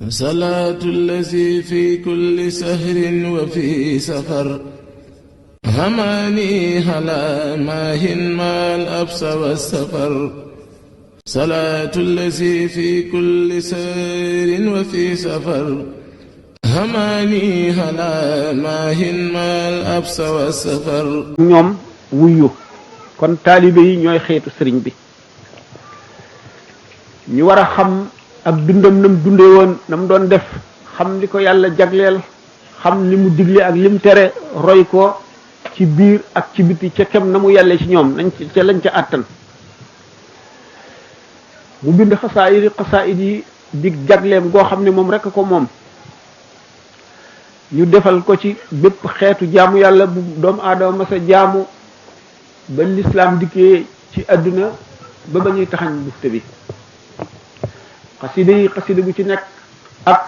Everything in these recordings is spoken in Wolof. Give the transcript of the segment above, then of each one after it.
صلاة الذي في كل سهر وفي سفر هماني هلا ماهن ما الأبس والسفر صلاة الذي في كل سهر وفي سفر هماني هلا ماهن ما الأبس والسفر ñoom wuyu kon taalibe yi ñooy xeetu sëriñ bi ñu war a xam ak dundam nam dunde woon nam doon def xam li ko yàlla jagleel xam li mu digle ak lim tere roy ko ci biir ak ci biti ca kem na mu yàlle ci ñoom nañ ca lañ ca àttan mu bind xasaayid yi dig jagleem goo xam ne moom rek ko moom ñu defal ko ci bépp xeetu jaamu yàlla bu doomu aadama masa jaamu ba lislaam dikkee ci àdduna ba ba ñuy taxañ bufte bi xasida bu ci nekk ak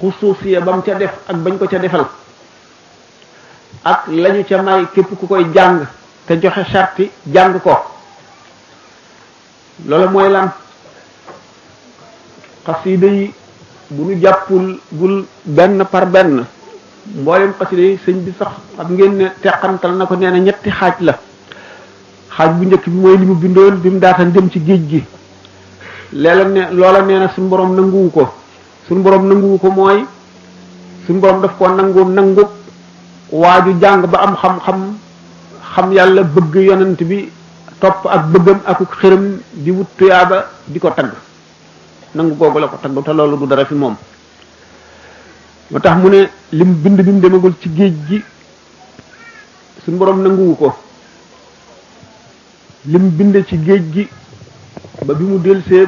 xusuusiya ba mu ca def ak bañ ko ca defal ak lañu ca may képp ku koy jàng te joxe sarti jàng ko loolu mooy lan xasida yi bu ñu jàppul gul benn par benn mboolem xasida yi sëñ bi sax xam ngeen ne teqantal na ko nee na ñetti xaaj la xaaj bu njëkk bi mooy li mu bindoon bi mu daataan dem ci géej gi loola nee na suñu borom nanguwu ko suñu borom nanguwu ko mooy suñu borom daf ko nangu waaju jàng ba am xam yàlla bëgg yonent bi topp ak bëggam ak xërëm di wut tuyaaba di ko tagg nangu googu la ko tagg te loolu du dara fi moom moo tax mu ne lim bind bi mu demagul ci géej gi suñu borom nanguwu ko lim bind ci géej gi ba bi mu delsee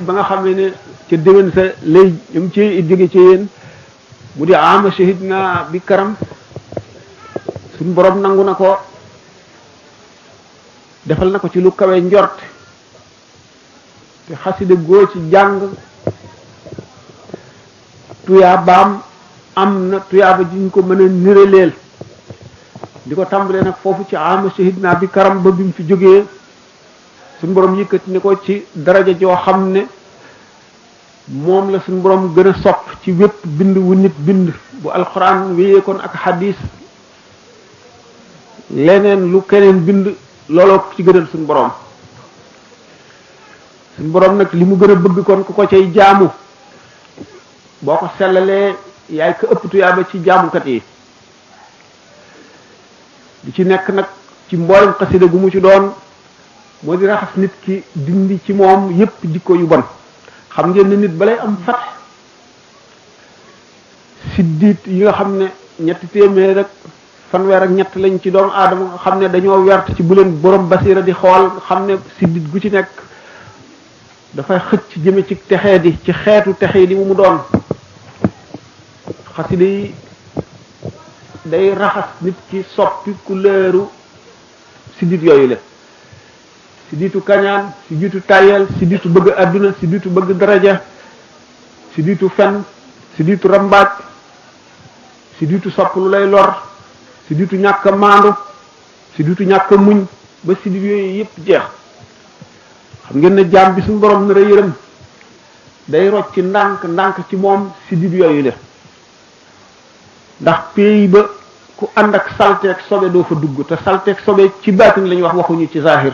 ba nga xam ne ca déwén sa lay yam ci jóge ci yéen mu di ama shahid na bi karam suñu borom nangu na ko defal na ko ci lu kawe njort te xasida goo ci jàng tuyaabaam am na tuyaaba ji ñu ko mën a niraleel di ko tàmbalee nag foofu ci ama shahid na bi karam ba bi mu fi jógee suñu borom yëkkati ne ko ci daraja joo xam ne moom la suñu borom gën a sopp ci wépp bind wu nit bind bu alxuraan wéyee kon ak xadis leneen lu keneen bind looloo ko ci gënal suñu borom nag li mu gën a bëgg kon ku ko cay jaamu boo ko sellalee yaay ko ëpp tuyaaba ci jaamukat yi di ci nekk nag ci mboolem xasida gu mu ci doon moo di raxas nit ki dindi ci moom yépp jikko yu bon xam ngeen ne nit balay am fat siddiit yi nga xam ne ñetti téeméer rek fanweer ak ñett lañ ci doomu aadama nga xam ne dañoo wert ci bu leen borom basira di xool xam ne siddiit gu ci nekk dafay xëcc jëme ci texee di ci xeetu texee di mu doon xasida yi day raxas nit ki soppi couleuru siddiit yooyu la siddiitu kañaan siddiitu tayel siddiitu bëgg adduna siddiitu bëgg daraja siddiitu fen siddiitu rambaaj siddiitu sopp lu lay lor siddiitu ñàkk maandu siddiitu ñàkk muñ ba siddiit yooyu yépp jeex xam ngeen ne jaam bi suñu borom nar a yërëm day rocc ci ndànk ci moom siddiit yooyu la ndax pays ba ku ànd ak salteeg sobe doo fa dugg te salteeg sobe ci baatin la ñuy wax waxuñu ci zahir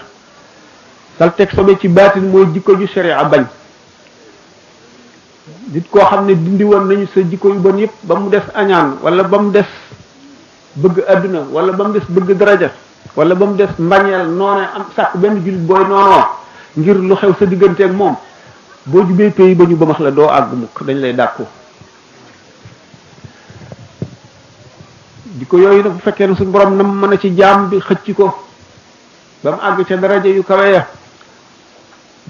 salteeg sobe ci baatin mooy jikko ju sharia bañ nit koo xam ne dindi woon nañu sa jikko yu bon yépp ba mu des añaan wala ba mu des bëgg adduna wala ba mu des bëgg daraja wala ba mu des mbañeel noone am sàkk benn jullit booy noonoo ngir lu xew sa digganteeg moom boo jubee pays ba ñu ba max la doo àgg mukk dañ lay dàkku jikko yooyu nag bu fekkee ne suñu borom na mën a ci jaam bi xëcc ko ba mu àgg ca daraja yu kawe ya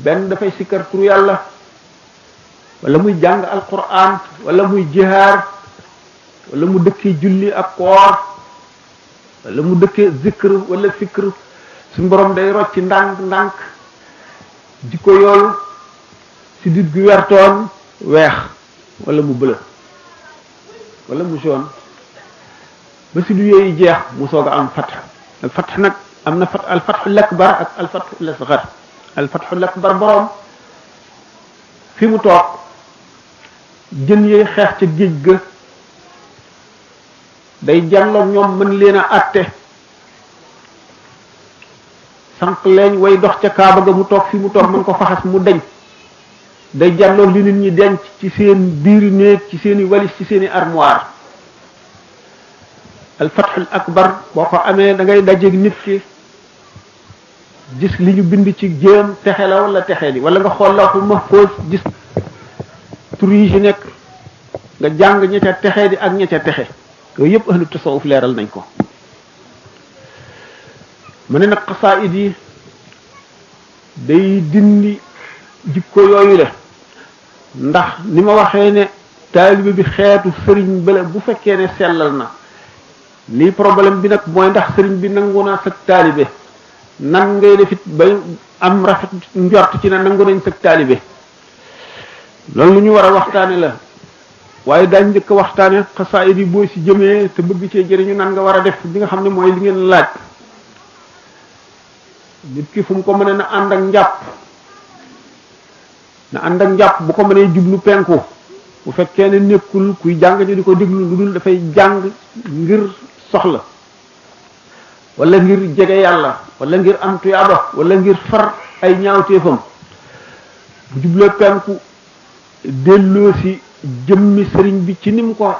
benn dafay sikkar turu yàlla wala muy jàng alquran wala muy jihaar wala mu dëkkee julli ak koor wala mu dëkkee zikr wala fikr suñu borom day rocc ndànk jikko yoolu si dit gu wertoon weex wala mu bëla wala mu jaune ba si du yooyu jeex mu soog a am fatx al fatx nag am na al fatxul akbar ak al fatxul asgar al fatxul akbar borom fi mu toog jën yee xeex ca géej ga day jàlloog ñoom mën leen a àtte sànq leen way dox ca kaaba ga mu toog fi mu toog mën ko faxas mu deñ day jàlloog li nit ñi denc ci seen biiri néeg ci seeni walis ci seeni armoire al fathul akbar boo ko amee da ngay dajeeg nit ki gis li ñu bind ci jéem texe la wala texe di wala nga xool la ko mahfuz gis tur yi ci nekk nga jàng ña ca texe di ak ña ca texe yooyu yëpp ahlu tasawuf leeral nañ ko ma ne nag xasaayid yi day dindi jikko yooyu la ndax ni ma waxee ne taalibe bi xeetu sëriñ bala bu fekkee ne sellal na lii problème bi nag mooy ndax sëriñ bi nangu na sa taalibe nan ngay defit ba am rafet njort ci ne nangu nañ sa taalibe loolu lu ñu war a waxtaane la waaye daañ njëkk a waxtaane xasaayid yi boo ci jëmee te bëgg cee jëriñu nan nga war a def bi nga xam ne mooy li ngeen laaj nit ki fu mu ko mënee na ànd ak njàpp bu ko mënee jublu penku bu fekkee ne nekkul kuy jàng ñu di ko déglu lu dul dafay jàng ngir soxla wala ngir jege yàlla wala ngir am tuyaaba wala ngir far ay ñaawteefam bu jubloo penku delloo si jëmmi sëriñ bi ci ni mu ko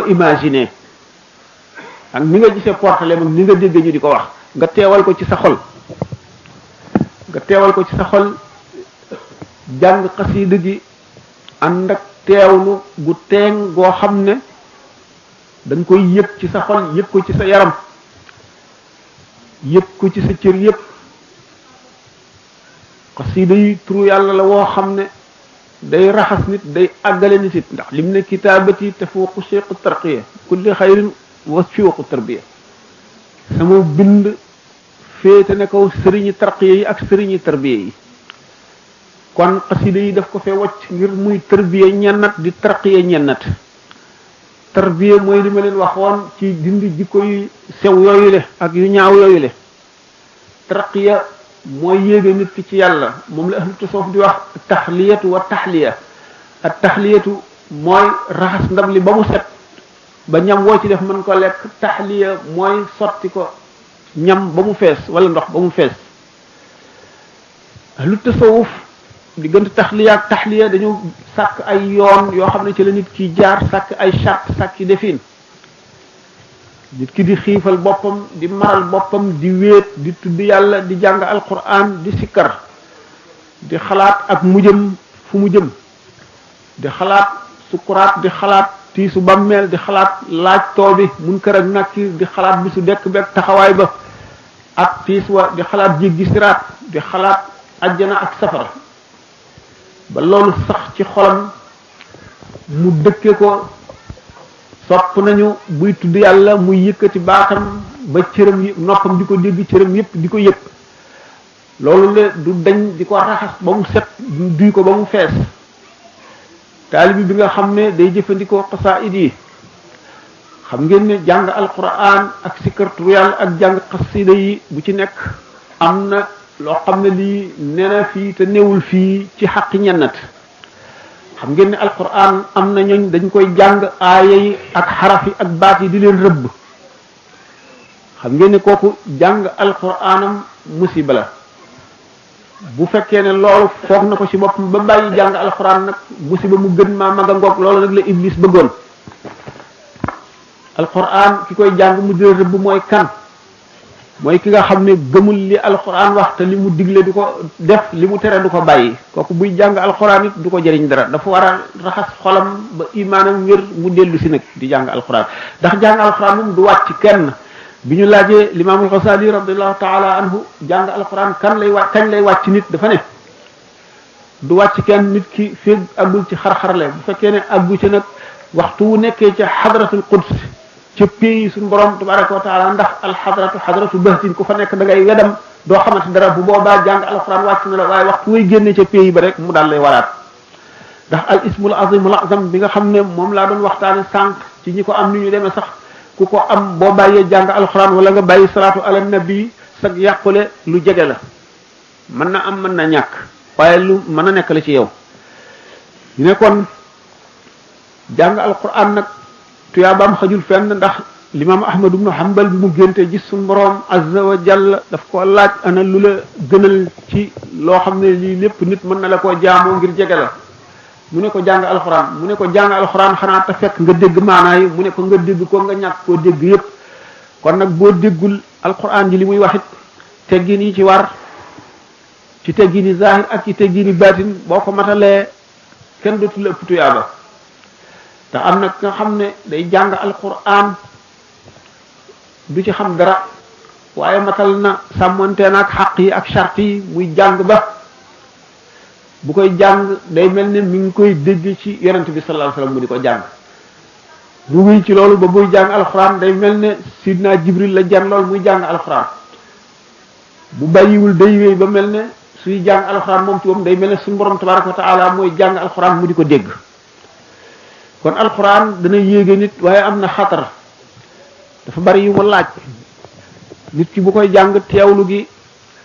imaginer ak ni nga gisee portale mag ni nga dégg ñu di ko wax nga teewal ko ci sa xol jàng xasiida gi ànd ak teewlu gu teeng goo xam ne dañ koy yëg ci sa xol yëg ko ci sa yaram yëg ko ci sa cër yëpp xasiida yi turu yàlla la woo xam ne day raxas nit day àggale nit it ndax lim ne kitaabati tafuuqu cheikhu tarqiya kulli xayrin wa fiwqu tarbiya sama bind féete ne kaw sëriñi tarqiya yi ak sëriñi tarbiya yi kon xasida yi daf ko fee wacc ngir muy tarbiya ñennat di tarqiya ñennat tarbiya mooy li ma leen waxoon ci dindi jikko yu sew yooyu le ak yu ñaaw yooyu le tarqiya mooy yéege nit ki ci yàlla moom la ahlu tasawuf di wax taxliyatu wa taxliya ak taxliyatu mooy raxas ndab li ba mu set ba ñam woo ci def mën ko lekk taxliya mooy sotti ko ñam ba mu fees wala ndox ba mu fees ahlu tasawuf diggante taxliya ak taxliya dañu sàkk ay yoon yoo xam ne ci la nit ki jaar sàkk ay charte sàkki defin nit ki di xiifal boppam di maral boppam di wéet di tudd yàlla di jàng alquran di sikkar di xalaat ak mujjëm fu mu jëm di xalaat sukuraat di xalaat tiisu bàmmeel di xalaat laaj too bi munkar ak nakir di xalaat bisu dekk beeg taxawaay ba ak tiis wa di xalaat jéggi siraat di xalaat ajjana ak safara ba loolu sax ci xolam mu dëkke ko sopp nañu buy tudd yàlla muy yëkkati baatam ba cëram yi noppam di ko dégg cëram yépp di ko yëg loolu la du dañ di ko raxas ba mu set duy ko ba mu fees taalibi bi nga xam ne day jëfandikoo xasaayid yi xam ngeen ne jàng alquran ak sikartu yàlla ak jàng xasida yi bu ci nekk am na loo xam ne lii nee na fii te newul fii ci xaqi ñennat xam ngeen ne alquran am na ñooñ dañ koy jàng aaya yi ak xaraf yi ak baat yi di leen rëbb xam ngeen ne kooku jàng alquranam musiba la bu fekkee ne loolu foog na ko ci boppam ba bàyyi jàng alquran nag musiba mu gën maa mag a ngoog loolu nag la iblis bëggoon alquran ki koy jàng mu di leen rëbb mooy kan mooy ki nga xam ne gëmul li alquran wax te li mu digle du ko def li mu tere du ko bàyyi kooku buy jàng alquran it du ko jëriñ dara dafa war a raxas xolam ba imaanam wér mu dellu si nag di jàng alquran ndax jàng alquran moom du wàcc kenn bi ñu laajee limaamul Xasaali radiallahu taala anhu jàng alquran kañ lay wàcc nit dafa ne du wàcc kenn nit ki féeg àggul ci xar-xarle bu fekkee ne àggu ci nag waxtu wu nekkee ca xadratul quds ca pays suñu borom tabaraka wa taala ndax xadratu bahtin ku fa nekk da ngay wedam doo xamante dara bu boobaa jàng alquran wàcc na la waaye waxtu way génne ca pays ba rek mu daal lay waraat ndax al ismul azimul azam bi nga xam ne moom laa doon waxtaane sànq ci ñi ko am ni ñu demee sax ku ko am boo bàyyee jàng alquran wala nga bàyyi salaatu ala nabi sag yàqule lu jege la mën na am mën na ñàkk waaye lu mën a nekk la ci yow ñu ne kon jàng alquran nag tuyaabaam xajul fenn ndax l'imam Ahmad ibn Hanbal bi mu génte gis suñu borom azza wa jalla daf ko laaj ana lu la gënal ci loo xam ne lii lépp nit mën na la koo jaamoo ngir jege la mu ne ko jàng alxuraan mu ne ko jàng alxuraan xanaa te fekk nga dégg maanaa yi mu ne ko nga dégg ko nga ñàkk koo dégg yépp kon nag boo déggul alxuraan ji li muy waxit teggin yi ci war ci teggini zahir ak ci teggini baatin boo ko matalee kenn dootu la ëpp tuyaaba te am na nga xam ne day jàng alxuraan du ci xam dara waaye matal na sàmmante na ak xaq yi ak charte yi muy jàng ba bu koy jàng day mel ne mi ngi koy dégg ci yonent bi sallallahu alayhi wasallam mu di ko jàng mu ngi ci loolu ba buy jàng alxuraan day mel ne sidna Jibril la jan lool muy jàng alxuraan bu bàyyiwul day wéy ba mel ne suy jàng alxuraan moom ci moom day mel ne suñu borom tabaraka wa taala mooy jàng alxuraan mu di ko dégg kon alxuraan dana yéege nit waaye am na xatar dafa bari yu mu laaj nit ki bu koy jàng teewlu gi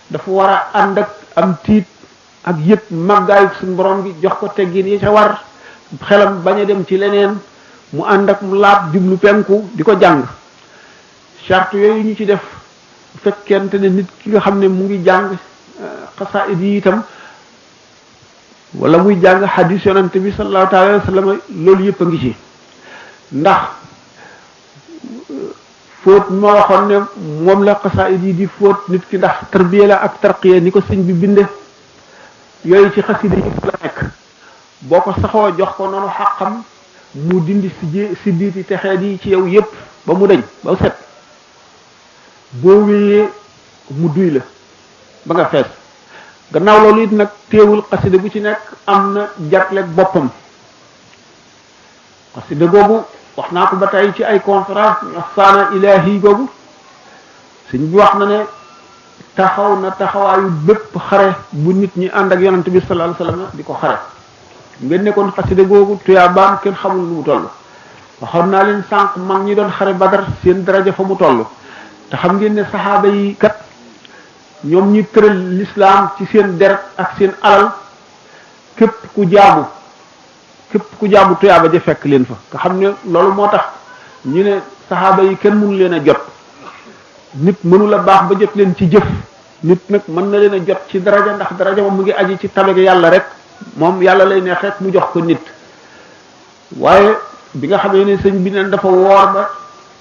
dafa war a ànd ak am tiit ak yëpp màggaayu suñu borom gi jox ko teggin yi ca war xelam bañ a dem ci leneen mu ànd ak mu laab jublu penku di ko jàng charte yooyu ñu ci def bu fekkente ne nit ki nga xam ne mu ngi jàng xasaid yi itam wala muy jàng hadis yonante bi sallallahu alayhi wa sallam loolu yëpp a ngi ci ndax fóot ma waxoon ne moom la xasaid yi di fóot nit ki ndax tarbiya la ak tarqiya ni ko sëñ bi binde yooyu ci xasida yi la nekk boo ko saxoo jox ko noonu xaqam mu dindi si diiti texeet yi ci yow yépp ba mu deñ ba set boo wéyee mu duy la ba nga fees gannaaw loolu it nag teewul xasida bu ci nekk am na jàtleeg boppam xasida googu wax naa ko ba tey ci ay conférence saana ilahi googu sëñ bi wax na ne taxaw na taxawaayu bépp xare bu nit ñi ànd ak yonante bi sallallahu alayhi wasallam di ko xare ngeen nekkoon xasida googu tuyaabaam kenn xamul lu mu toll waxoon naa leen sànq mag ñi doon xare Badar seen daraja fa mu toll te xam ngeen ne saxaaba yi kat ñoom ñi tëral l'islam ci seen deret ak seen alal képp ku jaamu tuyaaba ja fekk leen fa nga xam ne loolu moo tax ñu ne saxaaba yi kenn mënu leen a jot nit mënu la baax ba jot leen ci jëf nit nag mën na leen a jot ci daraja ndax daraja moom mu ngi aji ci tabege yàlla rek moom yàlla lay neex rek mu jox ko nit waaye bi nga xamee ne sëñ bi neen dafa woor ba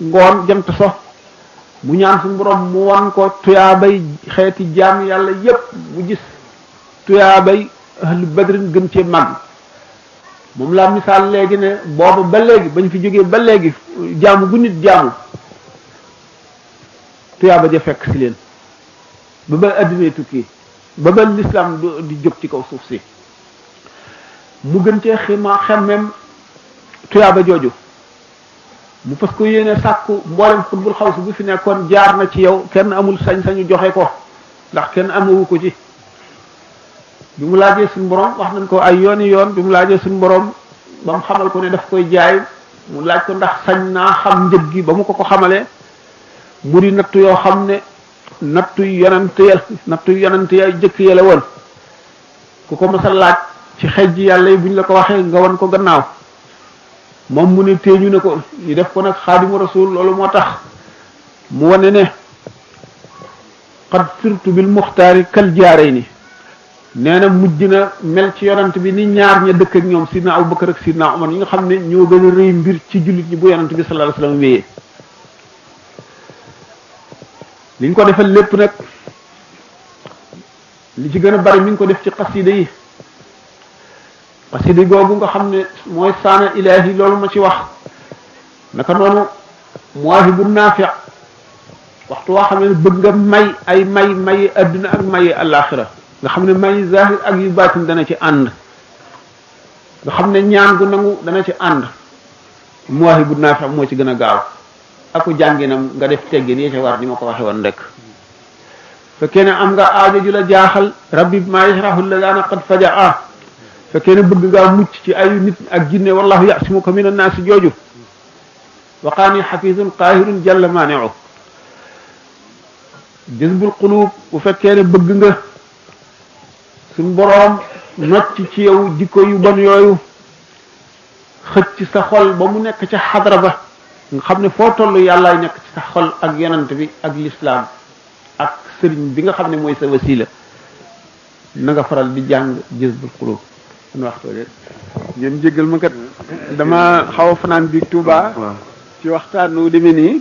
ngoon jant so mu ñaan suñu borom mu wan ko tuyaabay xeeti jaam yàlla yépp mu gis tuyaabay ahlu badrin gën cee màgg moom laa misaal léegi ne booba ba léegi bañ fi jógee ba léegi jaamu gu nit jaamu tuyaaba ja fekk si leen ba ba addinay tukki ba ba l'islam di jóg ci kaw suuf si mu gën cee xemmem tuyaaba jooju mu fas ko yéene sàkku mboolem xutbul xaws bu fi nekkoon jaar na ci yow kenn amul sañ-sañu joxe ko ndax kenn amewu ko ci bi mu laajee suñu borom wax nañ ko ay yooni yoon bi mu laajee suñu borom ba mu xamal ko ne daf koy jaay mu laaj ko ndax sañ naa xam njëg gi ba mu ko xamalee mu di nattu yoo xam ne nattu yonante ya jëkk ya la woon ku ko mës a laaj ci xej ji yàlla yi buñ la ko waxee nga wan ko gannaaw moom mu ne téeñu ne ko ñu def ko nag xaadimu rasul loolu moo tax mu wane ne qad sirtu bil muxtaari kal jaarey ni nee na mujj na mel ci yonant bi ni ñaar ña dëkk ak ñoom sidna Abubakar ak sidna Umar ñi nga xam ne ñoo gën a rëy mbir ci jullit ñi bu yonant bi sallallahu alayhi wasallam wéyee liñ ko defal lépp nag li ci gën a bari mi ngi ko def ci xasida yi xasida googu nga xam ne mooy saana ilahi loolu ma ci wax naka noonu Mawaahibu Naafi' waxtu waa xam ne bëgg nga may ay may adduna ak may alaxira nga xam ne may zahir ak yu baatin dana ci ànd nga xam ne ñaan gu nangu dana ci ànd Mawaahibu Naafi' moo ci gën a gaaw aku jànginam nga def teggin yi ca war ni ma ko waxe woon rek fekkee ne am nga aajo ju la jaaxal rabbi maa yashrahu ladana qad fajaa fekkee ne bëgg ngaa mucc ci ayu nit ak jinne wallahu yasimuka min annaasi jooju waqaani xafizun qaahirun jalla maaniu jazbul qulub bu fekkee ne bëgg nga suñ boroom nocc ci yow jikko yu bon yooyu xëcc sa xol ba mu nekk ca xadra ba nga xam ne foo toll yàllaay nekk ci sa xol ak yonent bi ak lislaam ak sëriñ bi nga xam ne mooy sa wasila na nga faral di jàng Jazbul Qulub an waxtoo de ngeen jéggal ma kat dama xaw a fanaan bi Touba ci waxtaan wu demee nii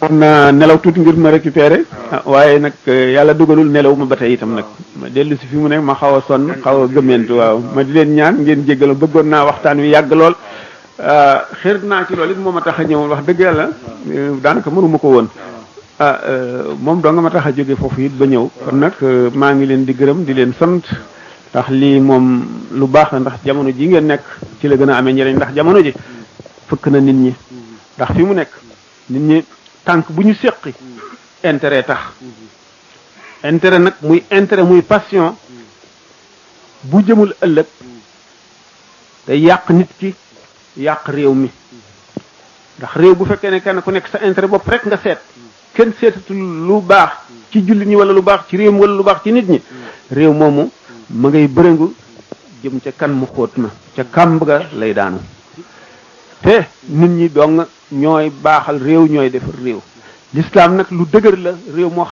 war na nelaw tuuti ngir ma récupéré waaye nag yàlla dugalul nelaw ma ba tey itam nag ma dellu si fi mu nekk ma xaw a sonn xaw a gëmmentu waaw ma di leen ñaan ngeen jéggal bëggoon naa waxtaan wi yàgg lool xër naa ci loolu it moo ma tax a ñëw wax dëgg yàlla daanaka mënuma ko woon moom doo nga ma tax a jóge foofu it ba ñëw kon nag maa ngi leen di gërëm di leen sant ndax lii moom lu baax la ndax jamono ji ngeen nekk ci la gën a amee njëriñ ndax jamono ji fëkk na nit ñi ndax fi mu nekk nit ñi tànk bu ñu séqi intérêt tax intérêt nag muy intérêt muy passion bu jëmul ëllëg te yàq nit ki yàq réew mi ndax réew bu fekkee ne kenn ku nekk sa intérêt bopp rek nga seet kenn seetatul lu baax ci jullit ñi wala lu baax ci réew mi wala lu baax ci nit ñi réew moomu ma ngay bërëngu jëm ca kan mu xóot ma ca kàmb ga lay daanu te nit ñi dong ñooy baaxal réew ñooy defar réew l'islam nag lu dëgër la réew moo